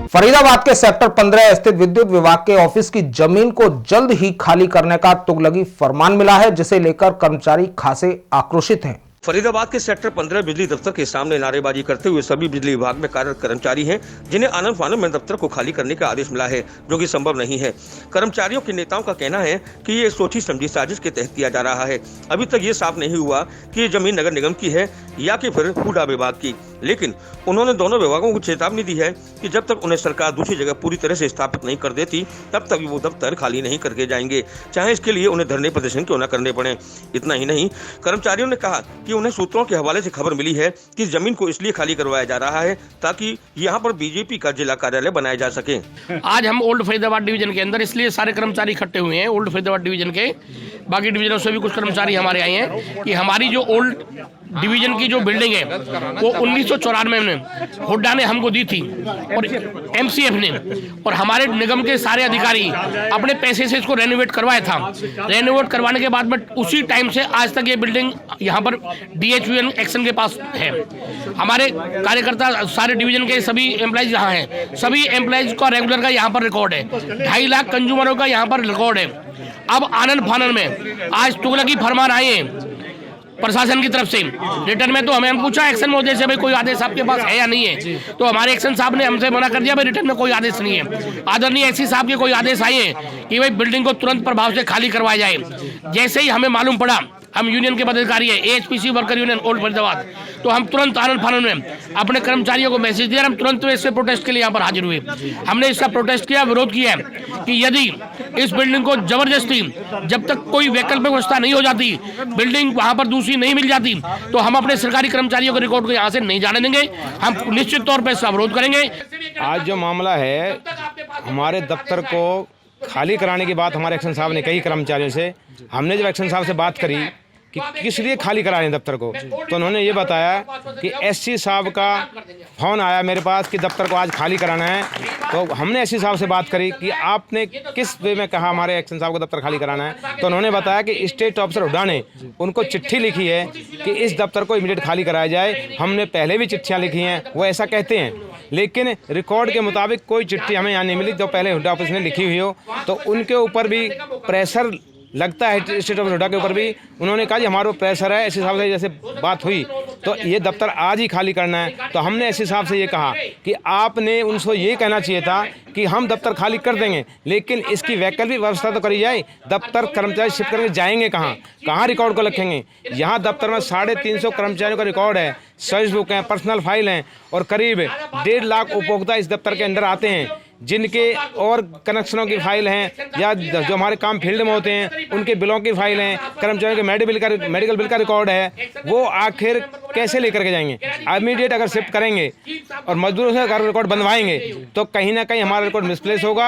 फरीदाबाद के सेक्टर 15 स्थित विद्युत विभाग के ऑफिस की जमीन को जल्द ही खाली करने का तुगलकी फरमान मिला है, जिसे लेकर कर्मचारी खासे आक्रोशित हैं। फरीदाबाद के सेक्टर 15 बिजली दफ्तर के सामने नारेबाजी करते हुए सभी बिजली विभाग में कार्यरत कर्मचारी हैं, जिन्हें आनन फानन में दफ्तर को खाली करने का आदेश मिला है, जो कि संभव नहीं है। कर्मचारियों के नेताओं का कहना है कि ये सोची समझी साजिश के तहत किया जा रहा है। अभी तक ये साफ नहीं हुआ कि ये जमीन नगर निगम की है या कि फिर हूडा विभाग की, लेकिन उन्होंने दोनों विभागों को चेतावनी दी है कि जब तक उन्हें सरकार दूसरी जगह पूरी तरह से स्थापित नहीं कर देती, तब तक वो दफ्तर खाली नहीं करके जाएंगे, चाहे इसके लिए उन्हें धरने प्रदर्शन क्यों न करने पड़े। इतना ही नहीं, कर्मचारियों ने कहा कि उन्हें सूत्रों के हवाले से खबर मिली है कि जमीन को इसलिए खाली करवाया जा रहा है ताकि यहाँ पर बीजेपी का जिला कार्यालय बनाया जा सके। आज हम ओल्ड फरीदाबाद डिवीजन के अंदर इसलिए सारे कर्मचारी इकट्ठे हुए हैं, ओल्ड फरीदाबाद डिवीजन के, बाकी डिवीजनों से भी कुछ कर्मचारी हमारे आए हैं कि हमारी जो ओल्ड डिवीजन की जो बिल्डिंग है वो 1994 में हुड्डा ने हमको दी थी और एमसीएफ ने, और हमारे निगम के सारे अधिकारी अपने पैसे से इसको रेनोवेट करवाया था। रेनोवेट करवाने के बाद में उसी टाइम से आज तक ये बिल्डिंग यहाँ पर DHVN एक्शन के पास है। हमारे कार्यकर्ता सारे डिवीजन के सभी एम्प्लॉइज यहाँ हैं, सभी एम्प्लॉइज का रेगुलर का यहाँ पर रिकॉर्ड है, 2.5 लाख कंज्यूमरों का यहाँ पर रिकॉर्ड है। अब आनन फानन में आज तुगलकी फरमान आए हैं प्रशासन की तरफ से। रिटर्न में तो हमें पूछा एक्शन महोदय से, भाई कोई आदेश आपके पास है या नहीं है, तो हमारे एक्शन साहब ने हमसे मना कर दिया, भाई रिटर्न में कोई आदेश नहीं है। आदरणीय एससी साहब के कोई आदेश आए हैं कि भाई बिल्डिंग को तुरंत प्रभाव से खाली करवाया जाए। जैसे ही हमें मालूम पड़ा, हम यूनियन के पदाधिकारी है, AHPC worker union old Faridabad, तो हम तुरंत आनन फानन में अपने कर्मचारियों को मैसेज दिया, हम तुरंत इससे प्रोटेस्ट के लिए यहाँ पर हाजिर हुए। हमने इसका प्रोटेस्ट किया, विरोध किया कि यदि इस बिल्डिंग को जबरदस्ती जब तक कोई वैकल्पिक व्यवस्था नहीं हो जाती, बिल्डिंग वहाँ पर दूसरी नहीं मिल जाती, तो हम अपने सरकारी कर्मचारियों के रिकॉर्ड को यहाँ से नहीं जाने देंगे। हम निश्चित तौर पर इसका विरोध करेंगे। आज जो मामला है, हमारे दफ्तर को खाली कराने की बात हमारे एक्शन साहब ने कही कर्मचारियों से। हमने जब एक्शन साहब से बात करी कि किस लिए खाली करा रहे हैं दफ्तर को, तो उन्होंने ये बताया कि एससी साहब का फ़ोन आया मेरे पास कि दफ्तर को आज खाली कराना है। तो हमने एससी साहब से बात करी कि आपने किस वे में कहा हमारे एक्शन साहब को दफ्तर खाली कराना है, तो उन्होंने बताया कि स्टेट ऑफिसर हुड्डा ने उनको चिट्ठी लिखी है कि इस दफ्तर को इमीडिएट खाली कराया जाए। हमने पहले भी चिट्ठियाँ लिखी हैं, वो ऐसा कहते हैं, लेकिन रिकॉर्ड के मुताबिक कोई चिट्ठी हमें यहाँ नहीं मिली जो पहले हुड्डा ऑफिस ने लिखी हुई हो। तो उनके ऊपर भी प्रेशर लगता है, स्टेट ऑफ हुड्डा के ऊपर भी। उन्होंने कहा कि हमारे प्रेशर है, ऐसे हिसाब से जैसे बात हुई तो ये दफ्तर आज ही खाली करना है। तो हमने ऐसे हिसाब से ये कहा कि आपने उनको ये कहना चाहिए था कि हम दफ्तर खाली कर देंगे, लेकिन इसकी वैकल्पिक व्यवस्था तो करी जाए। दफ्तर कर्मचारी शिफ्ट करके जाएंगे कहाँ रिकॉर्ड को रखेंगे? यहाँ दफ्तर में 350 कर्मचारियों का रिकॉर्ड है, सर्विस बुक है, पर्सनल फाइल हैं, और करीब 1.5 लाख उपभोक्ता इस दफ्तर के अंदर आते हैं, जिनके और कनेक्शनों की फाइल हैं या जो हमारे काम फील्ड में होते हैं उनके बिलों की फाइल हैं, कर्मचारियों के मेडिकल बिल का रिकॉर्ड है। वो आखिर कैसे लेकर के जाएंगे? इमीडिएट अगर शिफ्ट करेंगे और मजदूरों से अगर रिकॉर्ड बनवाएंगे तो कहीं ना कहीं हमारा रिकॉर्ड मिसप्लेस होगा